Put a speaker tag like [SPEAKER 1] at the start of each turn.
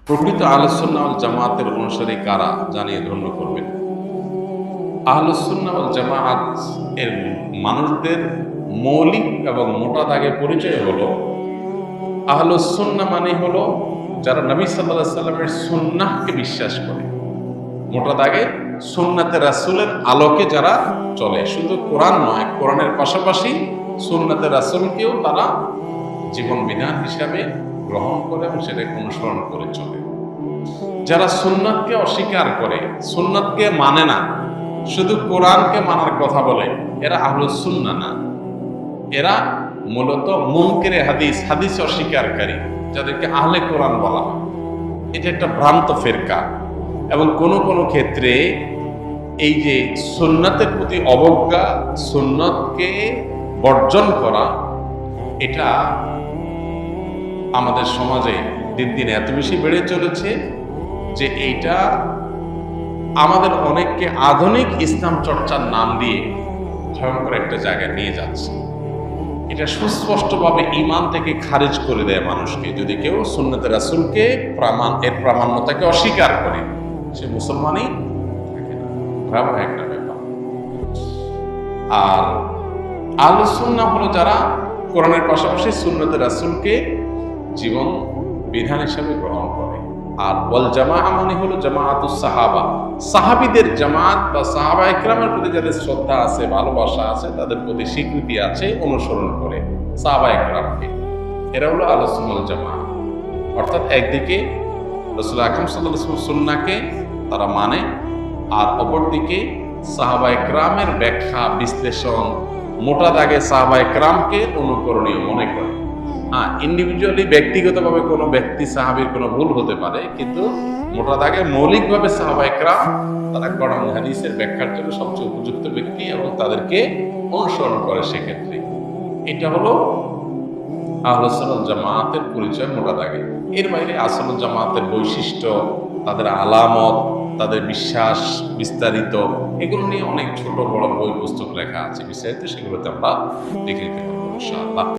[SPEAKER 1] প্রকৃত আহলুস সুন্নাহ ওয়াল জামাতের অনুসারী কারা জানিয়ে ধন্য করবেন। আহলুস সুন্নাহ ওয়াল জামাত এর মানুষদের মৌলিক এবং মোটা দাগে পরিচয় হলো, আহলুস সুন্নাহ মানে হলো যারা নবী সাল্লাল্লাহু আলাইহি সাল্লামের সুন্নাহকে বিশ্বাস করে, মোটা দাগে সুন্নাতে রাসূলের আলোকে যারা চলে। শুধু কোরআন নয়, কোরআনের পাশাপাশি সুন্নাতে রাসূলকেও তারা জীবন বিধান হিসাবে গ্রহণ করে এবং সেটাকে অনুসরণ করে চলে। যারা সুন্নাতকে অস্বীকার করে, সুন্নাতকে মানে না, শুধু কোরআনকে মানার কথা বলে, এরা আহলুস সুন্নাহ না। এরা মূলত মুনকিরে হাদিস, হাদিস অস্বীকারী, যাদেরকে আহলে কোরআন বলা হয়। এটা একটা ভ্রান্ত ফিরকা এবং কোনো কোনো ক্ষেত্রে এই যে সুন্নাতের প্রতি অবজ্ঞা, সুন্নতকে বর্জন করা, এটা আমাদের সমাজে দিন দিন এত বেশি বেড়ে চলেছে যে এইটা আমাদের অনেককে আধুনিক ইসলাম চর্চার নাম দিয়ে ভয়ঙ্কর একটা জায়গায় নিয়ে যাচ্ছে। এটা সুস্পষ্টভাবে ঈমান থেকে খারিজ করে দেয় মানুষকে। যদি কেউ সুন্নতে রাসূলকে এর প্রামাণ্যতাকে অস্বীকার করে, সে মুসলমানই থাকে না। ভয়াবহ একটা ব্যাপার। আর আহলুস সুন্নাহ হলো যারা কোরআনের পাশাপাশি সুন্নতে রাসূলকে জীবন বিধান হিসাবে গ্রহণ করে। আর ওয়াল জামাআহ মানে হলো জামাআতুস সাহাবা, সাহাবীদের জামাত বা সাহাবায়ে কেরামের প্রতি যাদের শ্রদ্ধা আছে, ভালোবাসা আছে, তাদের প্রতি স্বীকৃতি আছে, অনুসরণ করে সাহাবায়ে কেরামকে, এরা হলো আহলুস সুন্নাহ ওয়াল জামাআহ। অর্থাৎ একদিকে রাসূল আকরাম সাল্লাল্লাহু আলাইহি ওয়াসাল্লামের সুন্নাহকে তারা মানে, আর অপরদিকে সাহাবায়ে কেরামের ব্যাখ্যা বিশ্লেষণ, মোটা দাগে সাহাবায়ে কেরামকে অনুকরণীয় মনে করে। হ্যাঁ, ইন্ডিভিজুয়ালি ব্যক্তিগতভাবে কোনো ব্যক্তি সাহাবীর কোনো ভুল হতে পারে, কিন্তু মোটা দাগে মৌলিকভাবে সাহাবায়ে কেরাম তারা কোরআন হাদিসের ব্যাখ্যার জন্য সবচেয়ে উপযুক্ত ব্যক্তি এবং তাদেরকে অনুসরণ করে। সেক্ষেত্রে এটা হলো আহলুস সুন্নাহ ওয়াল জামাতের পরিচয় মোটা দাগে। এর বাইরে আহলুস জামাতের বৈশিষ্ট্য, তাদের আলামত, তাদের বিশ্বাস বিস্তারিত, এগুলো নিয়ে অনেক ছোট বড় বই পুস্তক লেখা আছে বিস্তারিত, সেগুলোতে আমরা দেখে নিতে পারবো ইনশাআল্লাহ।